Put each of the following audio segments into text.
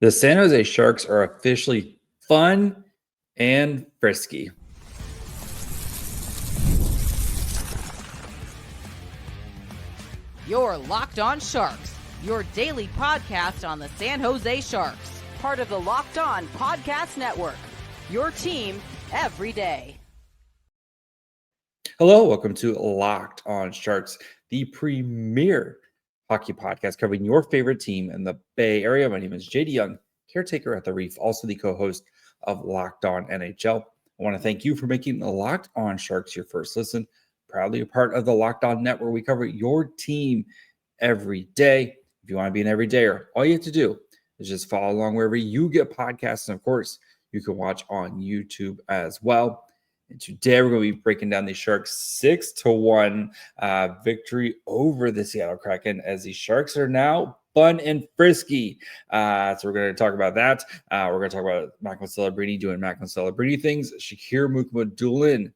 The San Jose Sharks are officially fun and frisky. You're Locked On Sharks, your daily podcast on the San Jose Sharks, part of the Locked On Podcast Network, your team every day. Hello, welcome to Locked On Sharks, the premier hockey podcast covering your favorite team in the Bay Area. My name is JD Young, caretaker at the Reef, also the co-host of Locked On NHL. I want to thank you for making Locked On Sharks your first listen. Proudly a part of the Locked On Network. We cover your team every day. If you want to be an everydayer, all you have to do is just follow along wherever you get podcasts. And of course, you can watch on YouTube as well. And today we're going to be breaking down the Sharks 6-1 victory over the Seattle Kraken, as the Sharks are now fun and frisky. So we're going to talk about that. We're going to talk about Macklin Celebrini doing Macklin Celebrini things. Shakir Mukhamadullin,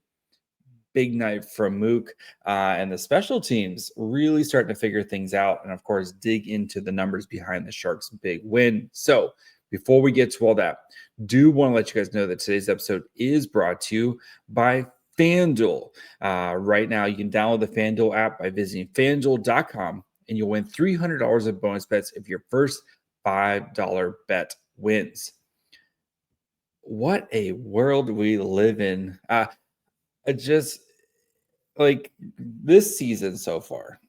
big night from Mook, and the special teams really starting to figure things out. And of course, dig into the numbers behind the Sharks' big win. So before we get to all that, do want to let you guys know that today's episode is brought to you by FanDuel. Right now, you can download the FanDuel app by visiting FanDuel.com, and you'll win $300 of bonus bets if your first $5 bet wins. What a world we live in. Just like this season so far,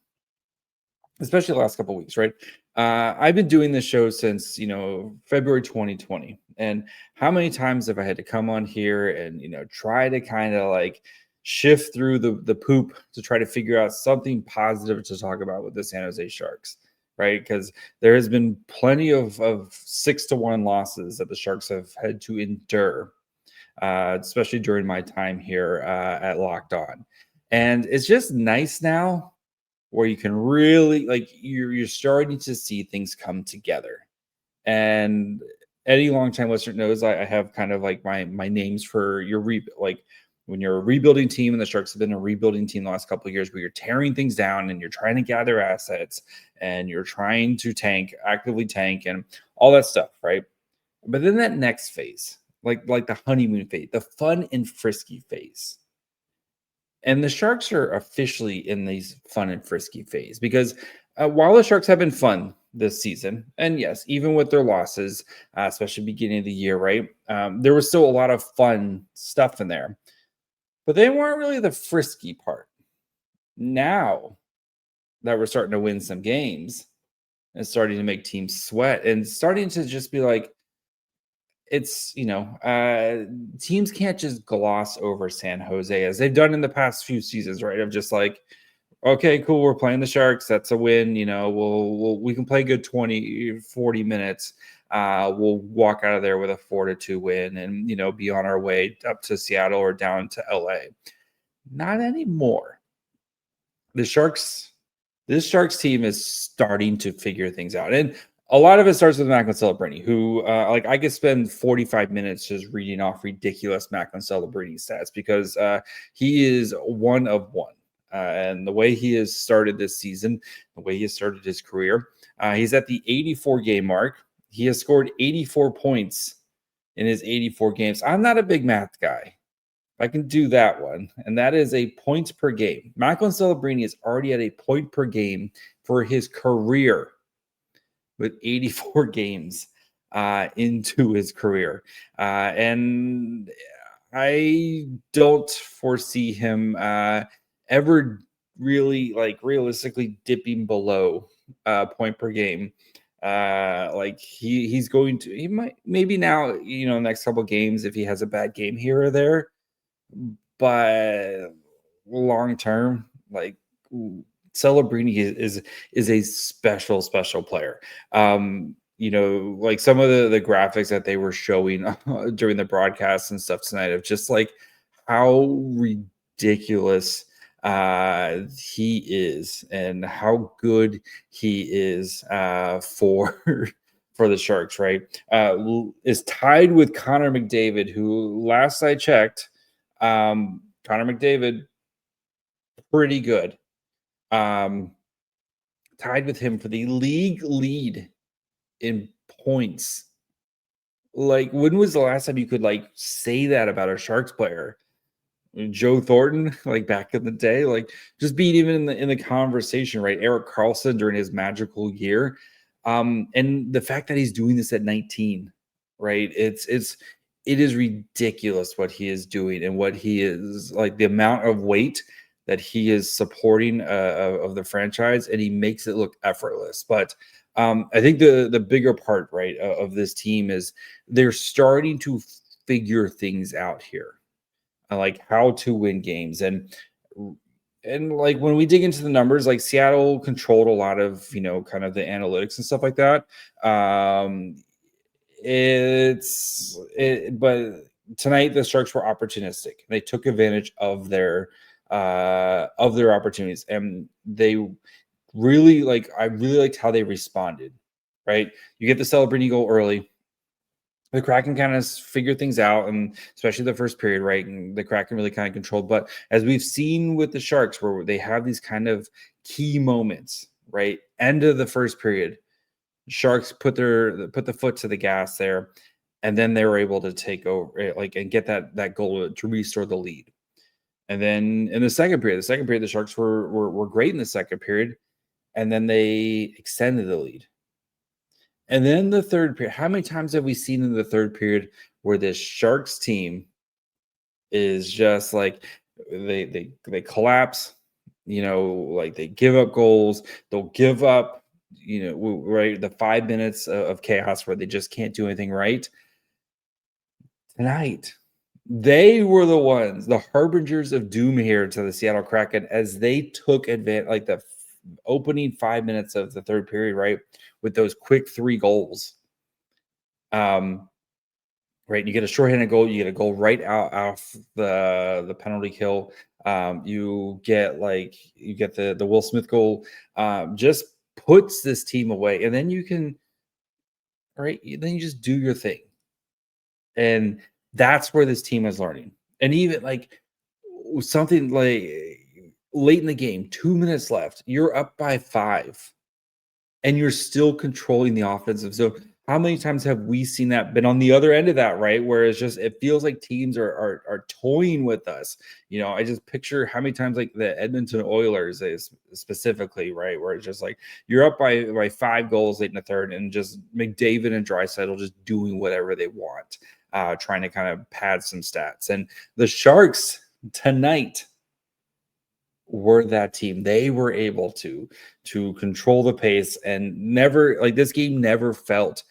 especially the last couple of weeks, right? I've been doing this show since, February 2020. And how many times have I had to come on here and, try to kind of like shift through the poop to try to figure out something positive to talk about with the San Jose Sharks, right? Because there has been plenty of 6-1 losses that the Sharks have had to endure, especially during my time here at Locked On. And it's just nice now where you can really, like, you're starting to see things come together. And any longtime listener knows I have kind of like my names for your like when you're a rebuilding team, and the Sharks have been a rebuilding team the last couple of years, where you're tearing things down and you're trying to gather assets and you're trying to actively tank and all that stuff, right? But then that next phase, like the honeymoon phase, the fun and frisky phase. And the Sharks are officially in these fun and frisky phase, because while the Sharks have been fun this season, and yes, even with their losses, especially beginning of the year, right? There was still a lot of fun stuff in there, but they weren't really the frisky part. Now that we're starting to win some games and starting to make teams sweat and starting to just be like, it's, teams can't just gloss over San Jose as they've done in the past few seasons, right? Of just like, okay, cool, we're playing the Sharks, that's a win. We can play good 20, 40 minutes. We'll walk out of there with a 4-2 win and, be on our way up to Seattle or down to LA. Not anymore. This Sharks team is starting to figure things out. And a lot of it starts with Macklin Celebrini, who, I could spend 45 minutes just reading off ridiculous Macklin Celebrini stats, because he is one of one. And the way he has started this season, the way he has started his career, he's at the 84-game mark. He has scored 84 points in his 84 games. I'm not a big math guy. I can do that one, and that is a points per game. Macklin Celebrini is already at a point per game for his career, with 84 games into his career. And I don't foresee him ever really, realistically dipping below point per game. He's going to, he might, maybe now, next couple games, if he has a bad game here or there, but long term, Celebrini is a special player. Some of the graphics that they were showing during the broadcast and stuff tonight of just like how ridiculous he is and how good he is for the Sharks, right? Is tied with Connor McDavid, who last I checked, Connor McDavid, pretty good. Tied with him for the league lead in points Like, when was the last time you could like say that about a Sharks player? Joe Thornton, like back in the day, like just being even in the conversation, right? Erik Karlsson during his magical year. And the fact that he's doing this at 19, right? It is ridiculous what he is doing and what he is like, the amount of weight that he is supporting of the franchise, and he makes it look effortless. But I think the bigger part, right, of this team is they're starting to figure things out here, like how to win games. And like when we dig into the numbers, like Seattle controlled a lot of, kind of the analytics and stuff like that. But tonight the Sharks were opportunistic. They took advantage of their opportunities, and they really I really liked how they responded. Right, you get the Celebrini goal early. The Kraken kind of figured things out, and especially the first period, right? And the Kraken really kind of controlled. But as we've seen with the Sharks, where they have these kind of key moments, right? End of the first period, Sharks put the foot to the gas there, and then they were able to take over, and get that goal to restore the lead. And then in the second period, the Sharks were great in the second period, and then they extended the lead. And then the third period, how many times have we seen in the third period where this Sharks team is just like they collapse, like they give up goals, they'll give up, right, the 5 minutes of chaos where they just can't do anything right. Tonight, they were the ones, the harbingers of doom here to the Seattle Kraken, as they took advantage, like the opening 5 minutes of the third period, right, with those quick 3 goals. Right, you get a shorthanded goal, you get a goal right out the penalty kill. You get the Will Smith goal. Just puts this team away, and then you can, right, then you just do your thing. And that's where this team is learning. And even like something like late in the game, 2 minutes left, you're up by 5, and you're still controlling the offensive zone. How many times have we seen that, been on the other end of that, right? Where it's just, it feels like teams are toying with us. I just picture how many times, like the Edmonton Oilers is specifically, right, where it's just like you're up by 5 goals late in the third, and just McDavid and Draisaitl just doing whatever they want, trying to kind of pad some stats. And the Sharks tonight were that team. They were able to control the pace, and never, like, this game never felt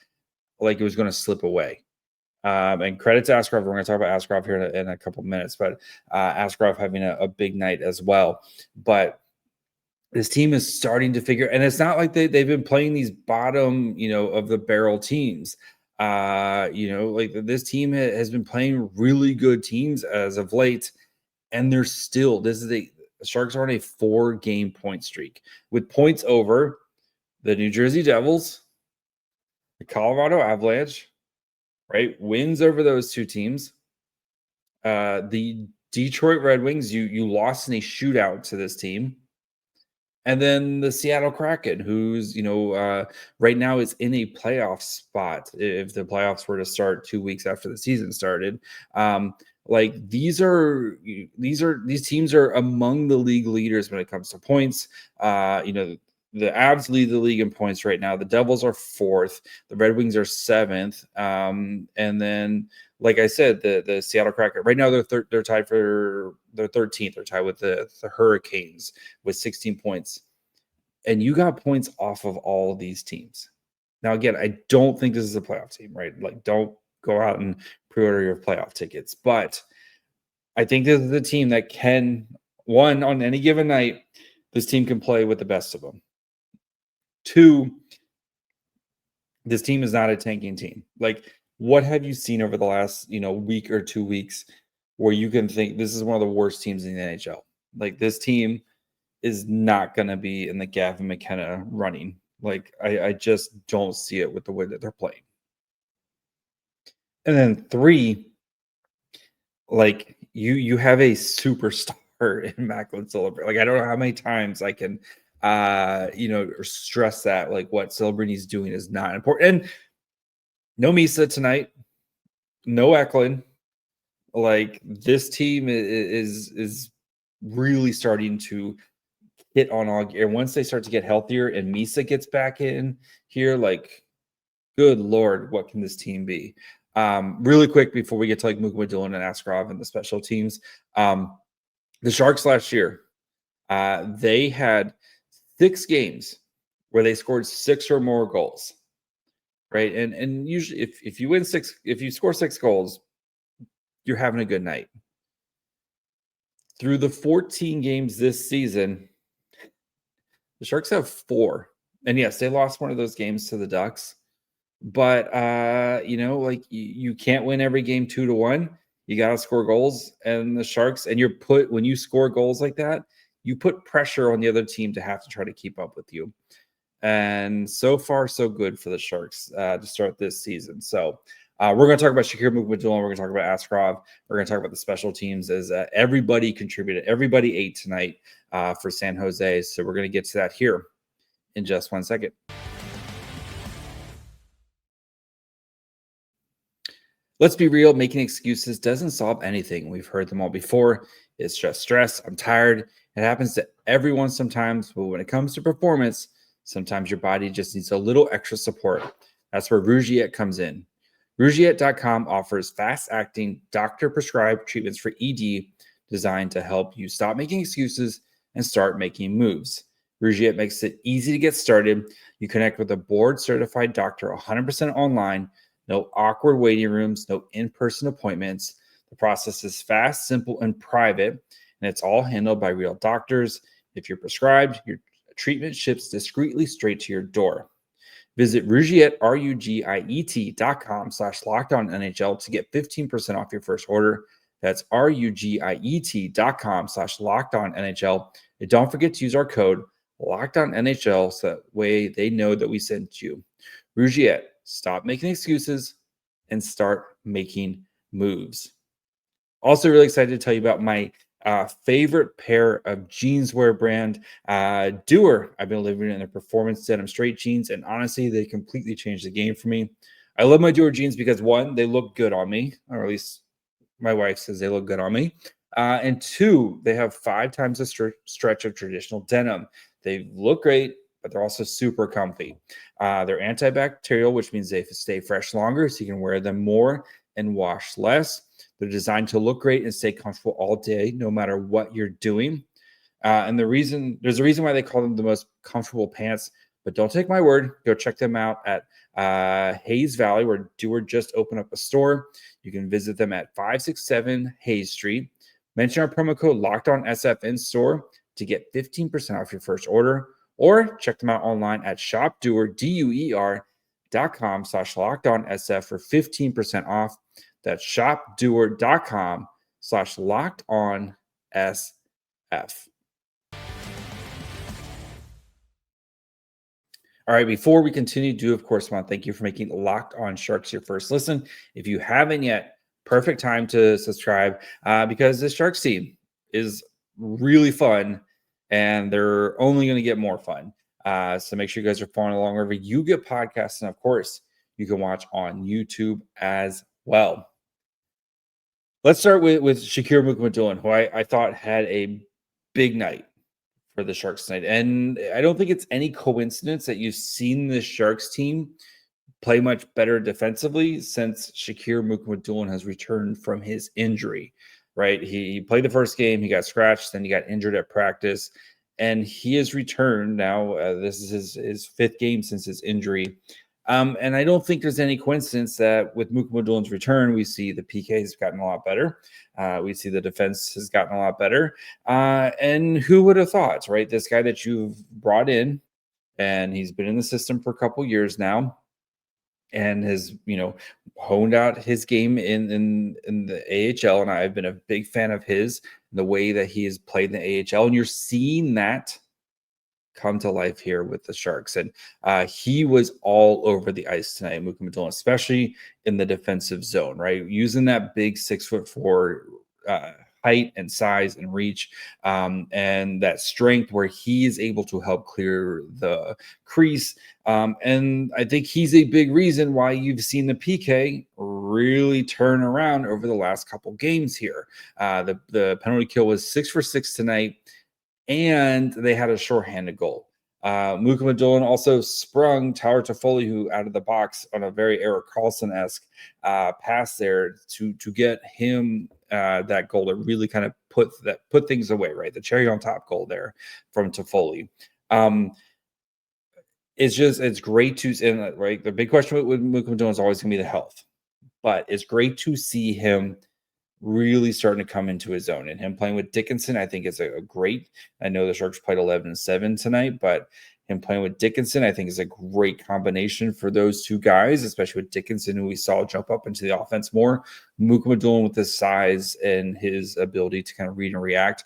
like it was going to slip away. And credit to Askarov. We're going to talk about Askarov here in a couple minutes, but Askarov having a big night as well. But this team is starting to figure, and it's not like they've been playing these bottom, of the barrel teams. Like this team has been playing really good teams as of late, and they're still, the Sharks are on a 4-game point streak with points over the New Jersey Devils, the Colorado Avalanche, right? Wins over those 2 teams. The Detroit Red Wings, you lost in a shootout to this team. And then the Seattle Kraken, who's, right now is in a playoff spot if the playoffs were to start 2 weeks after the season started. Like these teams are among the league leaders when it comes to points. The Avs lead the league in points right now. The Devils are 4th. The Red Wings are 7th. And then, like I said, the Seattle Kraken right now they're tied for their 13th. They're tied with the Hurricanes with 16 points. And you got points off of all these teams. Now, again, I don't think this is a playoff team, right? Like, don't go out and pre-order your playoff tickets. But I think this is a team that can, one, on any given night, this team can play with the best of them. 2, this team is not a tanking team. Like, what have you seen over the last, week or 2 weeks where you can think this is one of the worst teams in the NHL? Like, this team is not going to be in the Gavin McKenna running. Like, I just don't see it with the way that they're playing. And then 3, like, you have a superstar in Macklin Celebrini. Like, I don't know how many times I can stress that, like, what Celebrini's doing is not important. And no Misa tonight. no Eklund. Like, this team is really starting to hit on all gear. Once they start to get healthier and Misa gets back in here, like, good Lord, what can this team be? Really quick before we get to like Mukhamadullin and Askarov and the special teams, the Sharks last year, they had 6 games where they scored 6 or more goals, right? And usually, if you win 6, if you score 6 goals, you're having a good night. Through the 14 games this season, the Sharks have 4, and yes, they lost one of those games to the Ducks. But like you can't win every game 2-1. You got to score goals, and the Sharks, and when you score goals like that, you put pressure on the other team to have to try to keep up with you. And so far, so good for the Sharks to start this season. So we're going to talk about Shakir Mukhamadullin. We're going to talk about Askarov. We're going to talk about the special teams as everybody contributed. Everybody ate tonight for San Jose. So we're going to get to that here in just 1 second. Let's be real, making excuses doesn't solve anything. We've heard them all before. It's just stress. I'm tired. It happens to everyone sometimes, but when it comes to performance, sometimes your body just needs a little extra support. That's where Rougiette comes in. Rougiette.com offers fast-acting, doctor-prescribed treatments for ED designed to help you stop making excuses and start making moves. Rougiette makes it easy to get started. You connect with a board-certified doctor 100% online. No awkward waiting rooms, no in-person appointments. The process is fast, simple, and private, and it's all handled by real doctors. If you're prescribed, your treatment ships discreetly straight to your door. Visit Rougiette, RUGIET.com/LockedOnNHL to get 15% off your first order. That's RUGIET.com/LockedOnNHL. And don't forget to use our code LockedOnNHL so that way they know that we sent you. Rougiette. Stop making excuses and start making moves. Also, really excited to tell you about my favorite pair of jeanswear brand, Doer. I've been living in their performance denim straight jeans, and honestly, they completely changed the game for me. I love my Doer jeans because, 1, they look good on me, or at least my wife says they look good on me. And 2, they have 5 times the stretch of traditional denim. They look great, but they're also super comfy. They're antibacterial, which means they stay fresh longer, so you can wear them more and wash less. They're designed to look great and stay comfortable all day, no matter what you're doing. And there's a reason why they call them the most comfortable pants, but don't take my word. Go check them out at Hayes Valley, where Doer just opened up a store. You can visit them at 567 Hayes Street. Mention our promo code LOCKEDONSF in store to get 15% off your first order. Or check them out online at shopdoer.com/LockedOnSF for 15% off. That's shopdoer.com/LockedOnSF. All right, before we continue, do of course want to thank you for making Locked On Sharks your first listen. If you haven't yet, perfect time to subscribe because this Sharks team is really fun. And they're only going to get more fun. So make sure you guys are following along wherever you get podcasts. And of course, you can watch on YouTube as well. Let's start with Shakir Mukhamadullin, who I thought had a big night for the Sharks tonight. And I don't think it's any coincidence that you've seen the Sharks team play much better defensively since Shakir Mukhamadullin has returned from his injury. Right, he played the first game, he got scratched, then he got injured at practice, and he has returned now. This is his 5th game since his injury, and I don't think there's any coincidence that with Mukhamadullin's return, we see the PK has gotten a lot better. We see the defense has gotten a lot better, and who would have thought, right? This guy that you've brought in, and he's been in the system for a couple years now, and has, honed out his game in the AHL. And I've been a big fan of his, the way that he has played in the AHL. And you're seeing that come to life here with the Sharks. And he was all over the ice tonight, Mukhamadullin, especially in the defensive zone, right? Using that big 6'4" height and size and reach, and that strength where he is able to help clear the crease. And I think he's a big reason why you've seen the PK really turn around over the last couple games here. The penalty kill was 6 for 6 tonight, and they had a shorthanded goal. Mukhamadullin also sprung Tyler Toffoli, who out of the box on a very Erik Karlsson-esque pass there to get him that goal to really kind of put things away, right? The cherry on top goal there from Toffoli. It's great to see, right? The big question with Mukhamadullin is always going to be the health, but it's great to see him really starting to come into his own, and him playing with Dickinson, I think is a great. I know the Sharks played 11-7 tonight, but him playing with Dickinson, I think is a great combination for those two guys, especially with Dickinson, who we saw jump up into the offense more. Mukhamadullin, with his size and his ability to kind of read and react,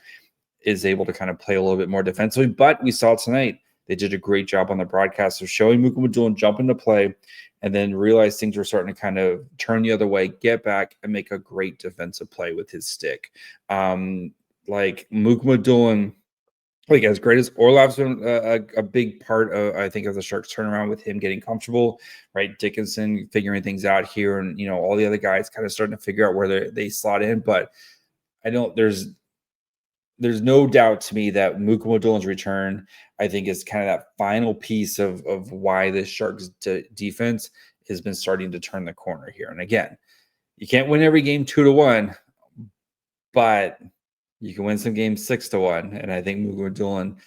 is able to kind of play a little bit more defensively. But we saw tonight, they did a great job on the broadcast of showing Mukhamadullin jump into play and then realize things were starting to kind of turn the other way, get back, and make a great defensive play with his stick. Like Mukhamadullin, like as great as Orlov's been a big part of, I think, of the Sharks turnaround with him getting comfortable, right? Dickinson figuring things out here, and all the other guys kind of starting to figure out where they slot in. But there's no doubt to me that Mukhamadullin's return, I think, is kind of that final piece of why this Sharks defense has been starting to turn the corner here. And again, you can't win every game 2-1, but you can win some games 6-1. And I think Mukhamadulin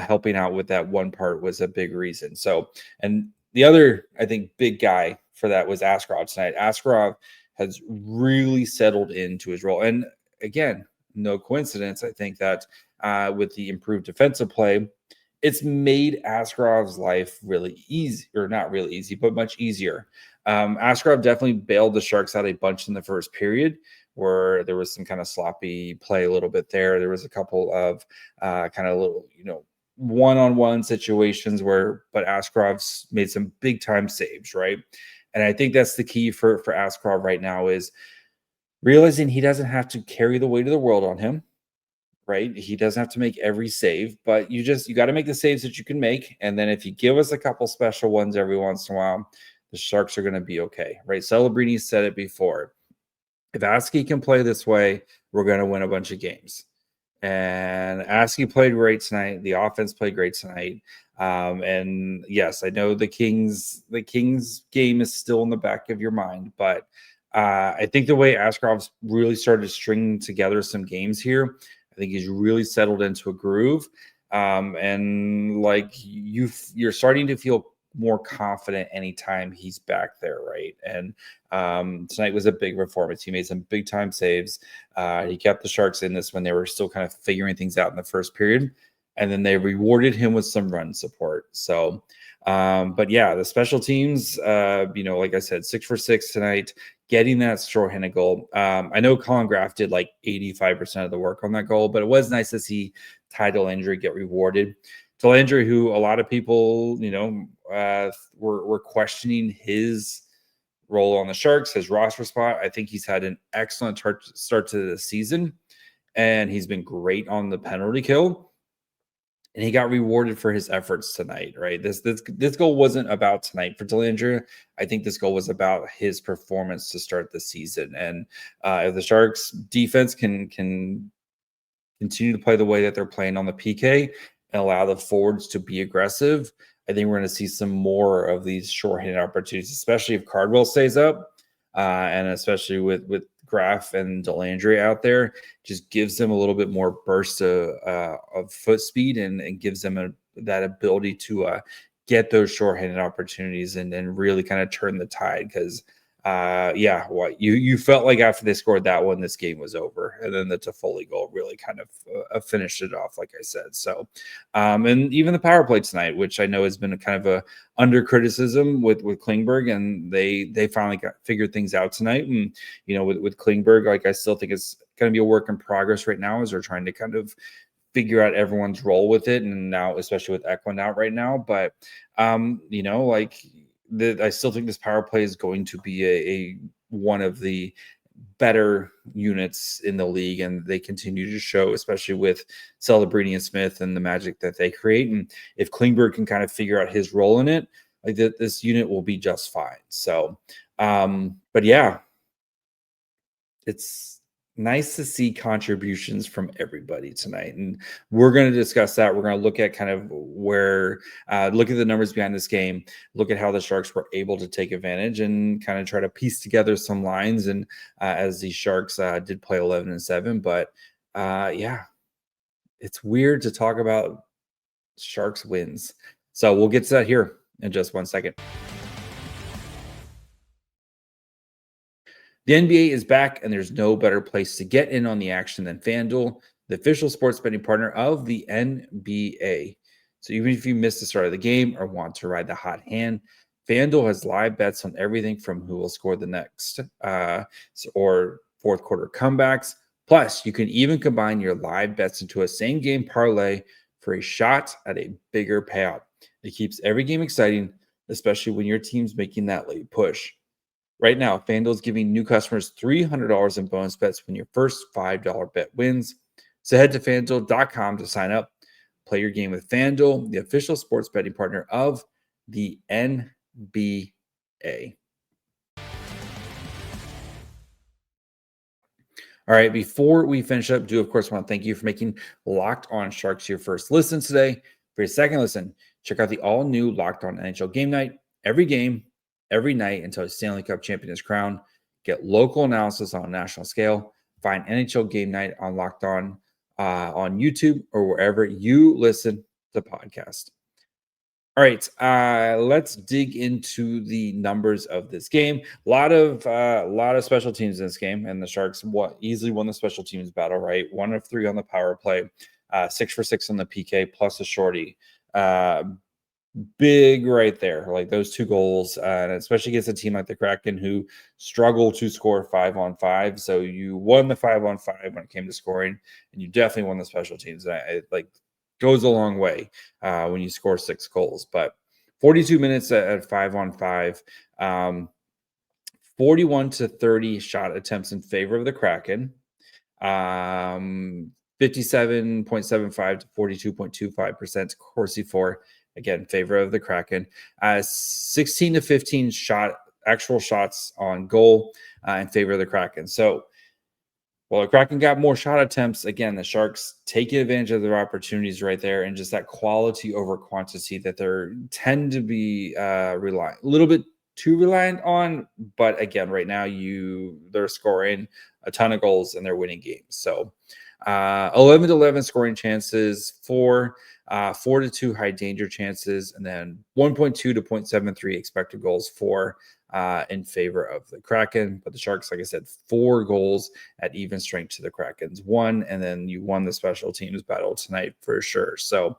helping out with that one part was a big reason. So, and the other, I think, big guy for that was Askarov tonight. Askarov has really settled into his role. And again, no coincidence, I think, that with the improved defensive play, it's made Askarov's life really easy, or not really easy, but much easier. Askarov definitely bailed the Sharks out a bunch in the first period, where there was some kind of sloppy play a little bit there. There was a couple of kind of little, one-on-one situations but Askarov's made some big-time saves, right? And I think that's the key for Askarov right now, is realizing he doesn't have to carry the weight of the world on him, right? He doesn't have to make every save, but you got to make the saves that you can make. And then if you give us a couple special ones every once in a while, the Sharks are going to be okay, right? Celebrini said it before. If Askey can play this way, we're going to win a bunch of games. And Askey played great tonight. The offense played great tonight. And yes, I know the Kings game is still in the back of your mind, but I think the way Askarov's really started stringing together some games here, I think he's really settled into a groove. And like you're starting to feel more confident anytime he's back there, right? And tonight was a big performance. He made some big time saves. He kept the Sharks in this when they were still kind of figuring things out in the first period, and then they rewarded him with some run support. So, but yeah, the special teams, like I said, 6 for 6 tonight, getting that shorthanded goal. I know Colin Graff did like 85% of the work on that goal, but it was nice to see Ty Delandria get rewarded. Delandria, who a lot of people, were questioning his role on the Sharks, his roster spot. I think he's had an excellent start to the season, and he's been great on the penalty kill. And he got rewarded for his efforts tonight, right? This goal wasn't about tonight for Delandria. I think this goal was about his performance to start the season. And if the Sharks defense can continue to play the way that they're playing on the PK and allow the forwards to be aggressive, I think we're going to see some more of these shorthanded opportunities, especially if Cardwell stays up, and especially with Graff and Delandria out there. Just gives them a little bit more burst of foot speed and gives them that ability to get those shorthanded opportunities and really kind of turn the tide. Because you felt like after they scored that one, this game was over, and then the Toffoli goal really kind of finished it off, like I said. So, and even the power play tonight, which I know has been a kind of a under criticism with Klingberg, and they finally figured things out tonight. And with Klingberg, like I still think it's going to be a work in progress right now as they're trying to kind of figure out everyone's role with it, and now especially with Eklund out right now. But I still think this power play is going to be a one of the better units in the league, and they continue to show, especially with Celebrini and Smith and the magic that they create. And if Klingberg can kind of figure out his role in it, like this unit will be just fine. So, but yeah, it's nice to see contributions from everybody tonight. And we're going to discuss that. We're going to look at kind of where, look at the numbers behind this game, look at how the Sharks were able to take advantage and kind of try to piece together some lines. And as the Sharks did play 11-7, but yeah, it's weird to talk about Sharks wins. So we'll get to that here in just 1 second. The NBA is back, and there's no better place to get in on the action than FanDuel, the official sports betting partner of the NBA. So even if you missed the start of the game or want to ride the hot hand, FanDuel has live bets on everything from who will score the next or fourth quarter comebacks. Plus, you can even combine your live bets into a same game parlay for a shot at a bigger payout. It keeps every game exciting, especially when your team's making that late push. Right now, FanDuel is giving new customers $300 in bonus bets when your first $5 bet wins. So head to FanDuel.com to sign up. Play your game with FanDuel, the official sports betting partner of the NBA. All right, before we finish up, do of course want to thank you for making Locked On Sharks your first listen today. For your second listen, check out the all-new Locked On NHL Game Night. Every game, every night until a Stanley Cup champion is crowned. Get local analysis on a national scale. Find NHL Game Night on Locked On YouTube or wherever you listen to podcasts. All right, let's dig into the numbers of this game. A lot of special teams in this game, and the Sharks easily won the special teams battle. Right, 1 of 3 on the power play, 6 for 6 on the PK, plus a shorty. Big right there, like those 2 goals, and especially against a team like the Kraken who struggle to score 5-on-5. So you won the 5-on-5 when it came to scoring, and you definitely won the special teams. Like goes a long way when you score 6 goals. But 42 minutes at 5-on-5, 41 to 30 shot attempts in favor of the Kraken. 57.75 to 42.25% Corsi for, again, favor of the Kraken. 16 to 15 actual shots on goal in favor of the Kraken. So while the Kraken got more shot attempts, again, the Sharks taking advantage of their opportunities right there, and just that quality over quantity that they tend to be a little bit too reliant on. But again, right now they're scoring a ton of goals and they're winning games. So 11 to 11 scoring chances, 4 to 2 high danger chances, and then 1.2 to 0.73 expected goals for in favor of the Kraken. But the Sharks, like I said, 4 goals at even strength to the Kraken's 1, and then you won the special teams battle tonight for sure. So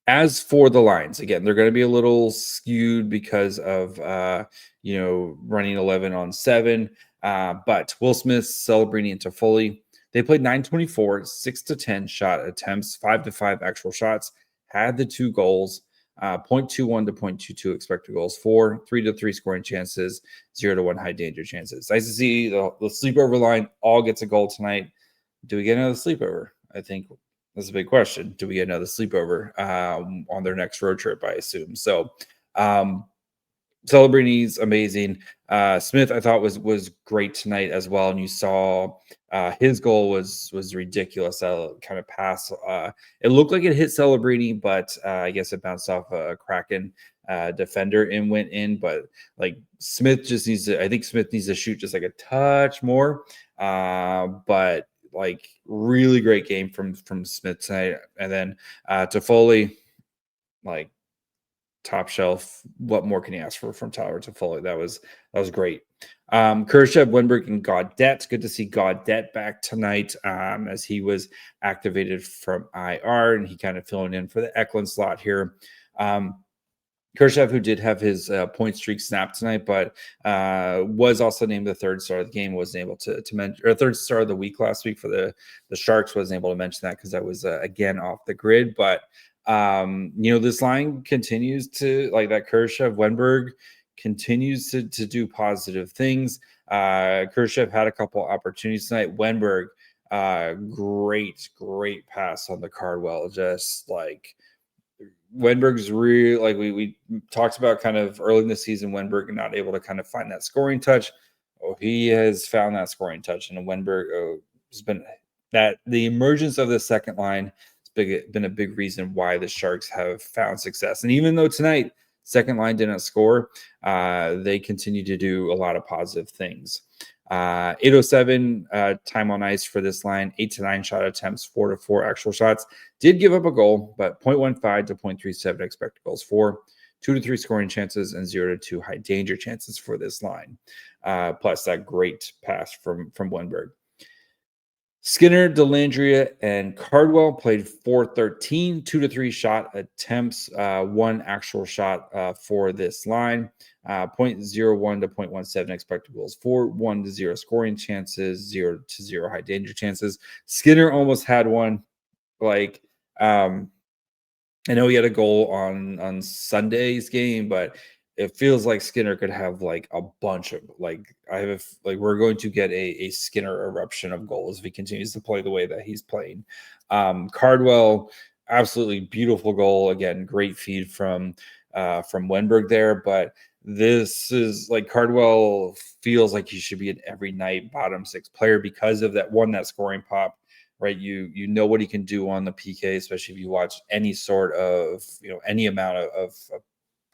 as for the lines, again, they're going to be a little skewed because of running 11-on-7. But Will Smith, Celebrini, and Toffoli, they played 9-24, 6 to 10 shot attempts, 5 to 5 actual shots, had the 2 goals, 0.21 to 0.22 expected goals, 4, 3 to 3 scoring chances, 0 to 1 high danger chances. Nice to see the sleepover line all gets a goal tonight. Do we get another sleepover? I think that's a big question. Do we get another sleepover on their next road trip, I assume? So Celebrini's amazing. Smith, I thought was great tonight as well. And you saw his goal was ridiculous. Kind of pass. It looked like it hit Celebrini, but I guess it bounced off a Kraken defender and went in. But like Smith just needs to. I think Smith needs to shoot just like a touch more. But like really great game from Smith tonight. And then Toffoli, like top shelf. What more can you ask for from Tyler Toffoli? That was great. Khrushchev, Wennberg, and Gaudette. Good to see Gaudette back tonight as he was activated from IR, and he kind of filling in for the Eklund slot here. Khrushchev, who did have his point streak snapped tonight, but was also named the 3rd star of the game, wasn't able to mention, or 3rd star of the week last week for the Sharks, wasn't able to mention that because that was again off the grid. But this line continues to, like, that Khrushchev Wennberg continues to do positive things. Khrushchev had a couple opportunities tonight. Wennberg, great pass on the Cardwell, just like Wennberg's real, like we talked about kind of early in the season, Wennberg not able to kind of find that scoring touch. Oh, he has found that scoring touch, and Wennberg has been that the emergence of the second line has been a big reason why the Sharks have found success. And even though tonight second line didn't score, they continue to do a lot of positive things. 807 time on ice for this line, 8 to 9 shot attempts, 4 to 4 actual shots. Did give up a goal, but 0.15 to 0.37 expected goals for, 2 to 3 scoring chances, and 0 to 2 high danger chances for this line. Plus that great pass from Wennberg. Skinner, Delandria, and Cardwell played 4-13, 2 to 3 shot attempts, 1 actual shot for this line. 0.01 to 0.17 expected goals for, 1 to 0 scoring chances, 0 to 0 high danger chances. Skinner almost had one. Like, I know he had a goal on Sunday's game, but it feels like Skinner could have like a bunch of we're going to get a Skinner eruption of goals if he continues to play the way that he's playing. Cardwell, absolutely beautiful goal. Again, great feed from Wennberg there, but this is like Cardwell feels like he should be an every night bottom 6 player because of that scoring pop. Right, you know what he can do on the PK, especially if you watch any sort of any amount of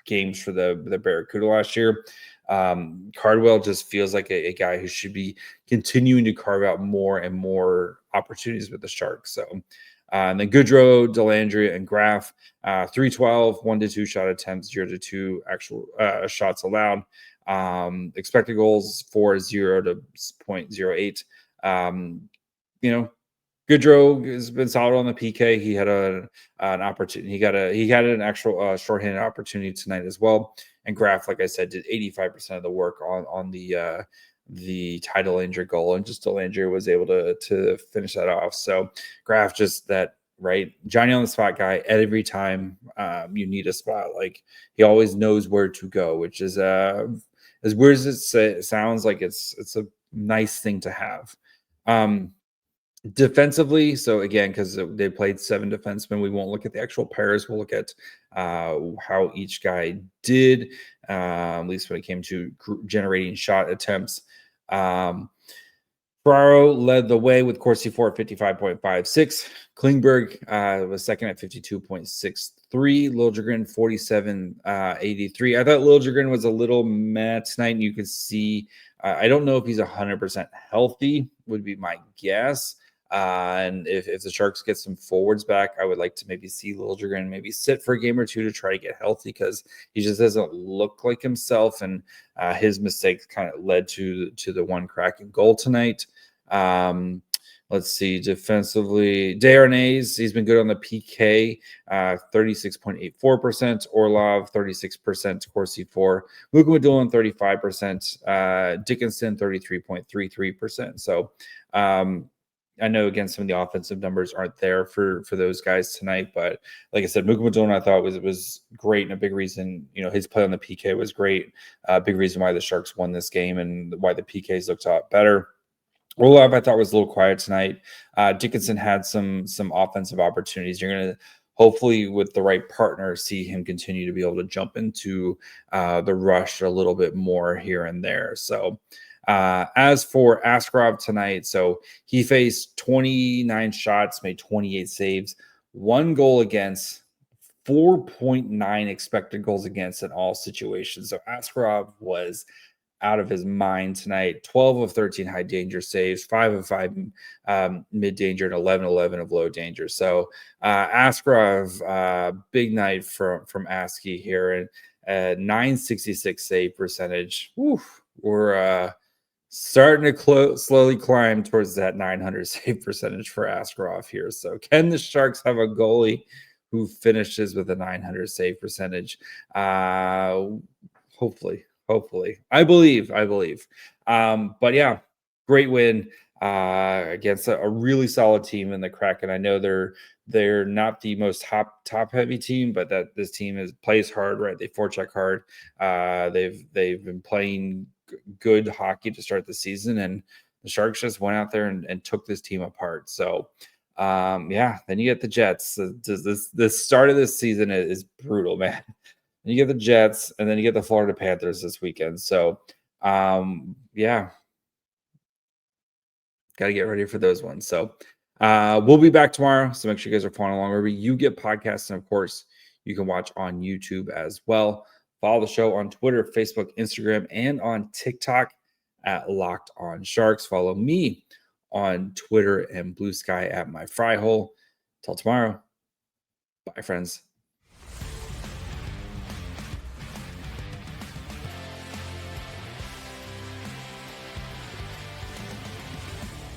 games for the Barracuda last year. Cardwell just feels like a guy who should be continuing to carve out more and more opportunities with the Sharks. So, and then Goodrow, Delandria, and Graf, 3-12, 1 to 2 shot attempts, 0 to 2 actual shots allowed. Expected goals for 0 to 0.08. Goodrow has been solid on the PK. He had an opportunity. He had an actual shorthanded opportunity tonight as well. And Graf, like I said, did 85% of the work on the title injury goal, and just Delandria was able to finish that off. So Graf, just that right, Johnny on the spot guy. Every time you need a spot, like he always knows where to go, which is as weird as it sounds, like it's a nice thing to have. Defensively, so again, because they played 7 defensemen, we won't look at the actual pairs. We'll look at how each guy did, at least when it came to generating shot attempts. Ferraro led the way with Corsi for 55.56. Klingberg was second at 52.63. Liljegren 47.83. I thought Liljegren was a little meh tonight, and you could see. I don't know if he's 100% healthy, would be my guess. And if the Sharks get some forwards back, I would like to maybe see Liljegren maybe sit for a game or two to try to get healthy, because he just doesn't look like himself, and his mistakes kind of led to the one Kraken goal tonight. Let's see, defensively, Desharnais, he's been good on the PK, 36.84%. Orlov, 36%. Corsi 4. Mukhamadullin, 35%. Dickinson, 33.33%. So, I know, again, some of the offensive numbers aren't there for those guys tonight, but like I said, Mukhamadullin I thought was great, and a big reason, his play on the PK was great. Big reason why the Sharks won this game and why the PKs looked a lot better. Orlov I thought was a little quiet tonight. Dickinson had some offensive opportunities. You're going to hopefully, with the right partner, see him continue to be able to jump into the rush a little bit more here and there. So. As for Askarov tonight, so he faced 29 shots, made 28 saves, 1 goal against, 4.9 expected goals against in all situations. So Askarov was out of his mind tonight. 12 of 13 high danger saves, 5 of 5 mid danger, and 11 of low danger. So Askarov, big night from Asky here, and 966 save percentage. We're starting to slowly climb towards that 900 save percentage for Askarov here. So can the Sharks have a goalie who finishes with a 900 save percentage? Hopefully. I believe. But yeah, great win against a really solid team in the Kraken. I know they're not the most top heavy team, but that this team plays hard, right? They forecheck hard. They've been playing good hockey to start the season, and the Sharks just went out there and took this team apart. So Then you get the Jets. The start of this season is brutal, man. You get the Jets, and then you get the Florida Panthers this weekend. So, got to get ready for those ones. So, we'll be back tomorrow. So make sure you guys are following along wherever you get podcasts, and of course, you can watch on YouTube as well. Follow the show on Twitter, Facebook, Instagram, and on TikTok at Locked On Sharks. Follow me on Twitter and Blue Sky at My Fry Hole. Till tomorrow. Bye, friends.